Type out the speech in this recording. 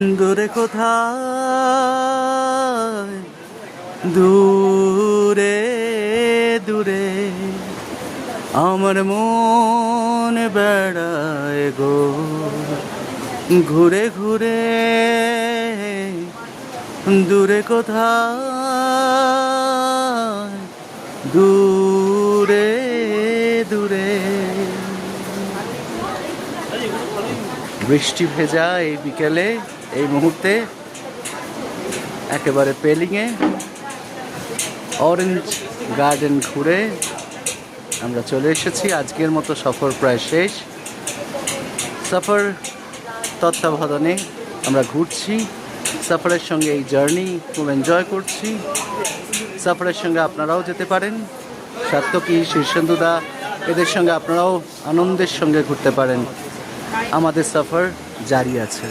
দূরে কোথায়, দূরে দূরে আমার মন বেড়ায় গো, ঘুরে ঘুরে। দূরে কোথায়, দূরে দূরে। বৃষ্টি ভেজা এই বিকেলে, এই মুহূর্তে একেবারে পেলিংয়ে অরেঞ্জ গার্ডেন ঘুরে আমরা চলে এসেছি। আজকের মতো সফর প্রায় শেষ। সফর তত্ত্বাবধানে আমরা ঘুরছি, সফরের সঙ্গে এই জার্নি খুব এনজয় করছি। সফরের সঙ্গে আপনারাও যেতে পারেন, সাত্তকী, শীর্ষেন্দুদা এদের সঙ্গে আপনারাও আনন্দের সঙ্গে ঘুরতে পারেন। আমাদের সফর জারি আছে।